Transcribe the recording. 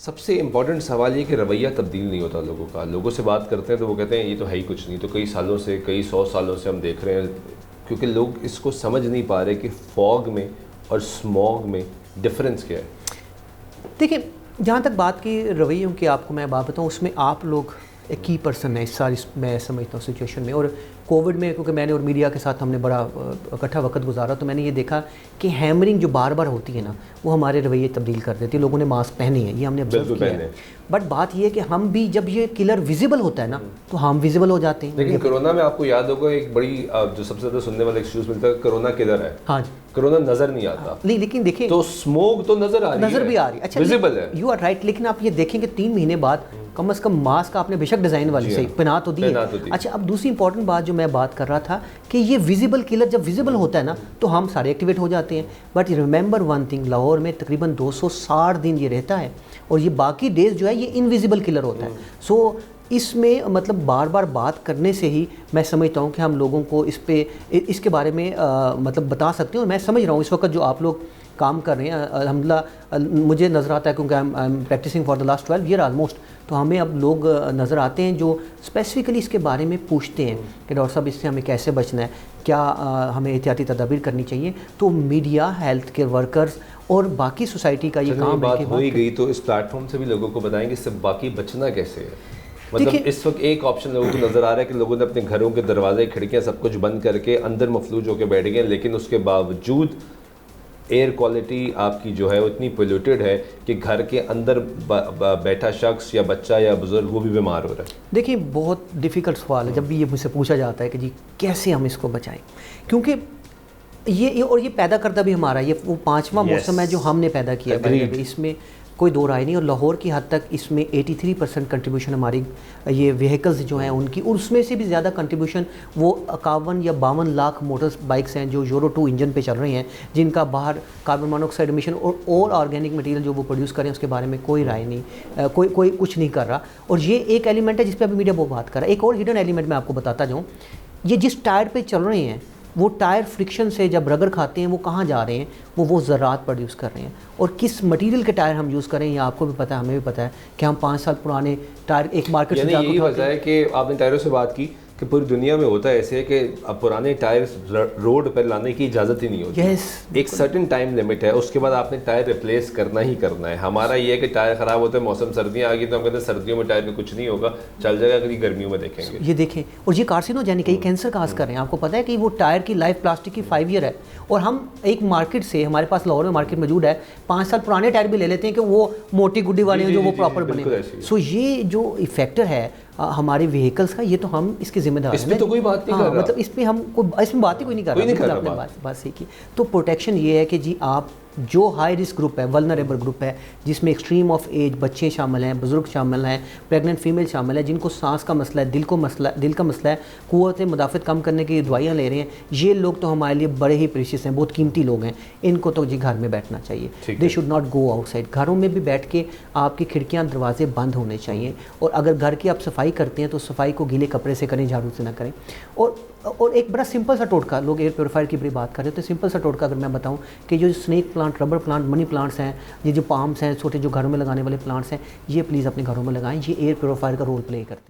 सबसे इम्पॉर्टेंट सवाल ये कि रवैया तब्दील नहीं होता लोगों का। लोगों से बात करते हैं तो वो कहते हैं ये तो है ही कुछ नहीं। तो कई सालों से, कई 100 सालों से हम देख रहे हैं, क्योंकि लोग इसको समझ नहीं पा रहे कि फॉग में और स्मॉग में डिफरेंस क्या है। देखिए, जहाँ तक बात की रवैयों की आपको मैं बात बताऊँ, उसमें आप लोग एक की पर्सन है इस सारी, मैं समझता हूँ सिचुएशन में। और कोविड में क्योंकि मैंने और मीडिया के साथ हमने बड़ा इकट्ठा वक्त गुजारा, तो मैंने ये देखा कि हैमरिंग जो बार बार होती है ना, वो हमारे रवैये तब्दील कर देती है। लोगों ने मास्क पहने हैं, ये हमने ऑब्जर्व किया है। बट बात ये है कि हम भी जब ये किलर विजिबल होता है ना, तो हम विजिबल हो जाते हैं। लेकिन कोरोना में आपको याद होगा एक बड़ी जो सबसे ज़्यादा सुनने वाला एक्सक्यूज मिलता है, कोरोना किधर है। हाँ जी, कोरोना नजर नहीं आता। नहीं, लेकिन देखिए तो स्मोक तो नजर आ रही है, नजर भी आ रही है, अच्छा विजिबल है। You are right. लेकिन आप ये देखेंगे 3 महीने बाद कम से कम मास्क आपने बेशक डिज़ाइन वाली से पहना तो दी है। अच्छा, अब दूसरी इंपॉर्टेंट बात जो मैं बात कर रहा था कि ये विजिबल किलर जब विजिबल होता है ना, तो हम सारे एक्टिवेट हो जाते हैं। But remember one thing, Lahore में तकरीबन 260 दिन ये रहता है और ये बाकी डेज जो है ये इनविजिबल किलर होता है। सो इसमें मतलब बार बार बात करने से ही मैं समझता हूँ कि हम लोगों को इसके बारे में मतलब बता सकते हैं। और मैं समझ रहा हूँ इस वक्त जो आप लोग काम कर रहे हैं, अल्हम्दुलिल्लाह मुझे नज़र आता है क्योंकि I am practising for the last 12 year almost. तो हमें अब लोग नज़र आते हैं जो स्पेसिफिकली इसके बारे में पूछते हैं कि डॉक्टर साहब इससे हमें कैसे बचना है, क्या हमें एहतियाती तदाबीर करनी चाहिए। तो मीडिया, हेल्थ केयर वर्कर्स और बाकी सोसाइटी का ये काम बात हो ही गई, तो इस प्लेटफॉर्म से भी लोगों को बताएंगे इससे बाकी बचना कैसे है। मतलब इस वक्त एक ऑप्शन लोगों को नज़र आ रहा है कि लोगों ने अपने घरों के दरवाजे, खिड़कियाँ सब कुछ बंद करके अंदर मफलूज होकर बैठ गए, लेकिन उसके बावजूद एयर क्वालिटी आपकी जो है वो इतनी पोल्यूटेड है कि घर के अंदर बैठा शख्स या बच्चा या बुजुर्ग वो भी बीमार हो रहा है। देखिए, बहुत डिफ़िकल्ट सवाल है जब भी ये मुझसे पूछा जाता है कि जी कैसे हम इसको बचाएं, क्योंकि ये पैदा करता भी हमारा ये वो 5वां मौसम है जो हमने पैदा किया है, इसमें कोई दो राय नहीं। और लाहौर की हद तक इसमें 83% कंट्रीब्यूशन हमारी ये व्हीकल्स जो हैं उनकी, और उसमें से भी ज़्यादा कंट्रीब्यूशन वो 51 या 52 लाख मोटर बाइक्स हैं जो यूरो 2 इंजन पे चल रही हैं, जिनका बाहर कार्बन मोनोऑक्साइड एमिशन और ऑर्गेनिक मटेरियल जो वो प्रोड्यूस करें उसके बारे में कोई राय नहीं, कोई कुछ नहीं कर रहा। और ये एक एलिमेंट है जिस पर अभी मीडिया बहुत बात कर रहा है। एक और हिडन एलिमेंट मैं आपको बताता जाऊँ, ये जिस टायर पर चल रहे हैं वो टायर फ्रिक्शन से जब रगड़ खाते हैं वो कहाँ जा रहे हैं, वो ज़रात प्रोड्यूस कर रहे हैं। और किस मटेरियल के टायर हम यूज़ करें ये आपको भी पता है, हमें भी पता है कि हम 5 साल पुराने टायर एक मार्केट से यही वजह है कि आपने टायरों से बात की कि पूरी दुनिया में होता है ऐसे कि अब पुराने टायर्स रोड पर लाने की इजाज़त ही नहीं होती। एक सर्टेन टाइम लिमिट है, उसके बाद आपने टायर रिप्लेस करना ही करना है। हमारा ये है कि टायर ख़राब होते हैं, मौसम सर्दियाँ आ गई तो हम कहते हैं सर्दियों में टायर में कुछ नहीं होगा, चल जाएगा, अगली गर्मियों में देखेंगे। ये देखें, और ये कार्सिनोजेनिक है, ये कैंसर काज कर रहे हैं। आपको पता है कि वो टायर की लाइफ प्लास्टिक की 5 ईयर है, और हम एक मार्केट से, हमारे पास लाहौर में मार्केट मौजूद है, 5 साल पुराने टायर भी ले लेते हैं कि वो मोटी गुड्डी वाले हैं जो वो प्रॉपर बने। सो ये जो इफेक्टर है हमारे व्हीकल्स का, ये तो हम इसके जिम्मेदार हैं। इसमें तो कोई बात नहीं कर रहा, मतलब इसमें बात ही कोई नहीं कर रहा। बात सीखी तो प्रोटेक्शन ये है कि जी आप जो हाई रिस्क ग्रुप है, वल्नरेबल ग्रुप है, जिसमें एक्सट्रीम ऑफ एज बच्चे शामिल हैं, बुजुर्ग शामिल हैं, प्रेग्नेंट फीमेल शामिल है, जिनको सांस का मसला है, दिल का मसला है, क़ुव्वत मुदाफ़त कम करने की दवाइयाँ ले रहे हैं, ये लोग तो हमारे लिए बड़े ही प्रीशियस हैं, बहुत कीमती लोग हैं। इनको तो जी घर में बैठना चाहिए, they should not go outside. घरों में भी बैठ के आपकी खिड़कियाँ दरवाजे बंद होने चाहिए, और अगर घर की आप सफाई करते हैं तो सफाई को गीले कपड़े से करें, झाड़ू से ना करें। और एक बड़ा सिंपल सा टोटका, लोग एयर प्योरीफायर की बड़ी बात कर रहे हैं, तो सिंपल सा टोटका अगर मैं बताऊं कि जो snake plant, rubber plant, money plants हैं, ये जो पाम्स हैं, छोटे जो घरों में लगाने वाले प्लांट्स हैं, ये प्लीज़ अपने घरों में लगाएं। ये एयर प्योरीफायर का रोल प्ले करते हैं।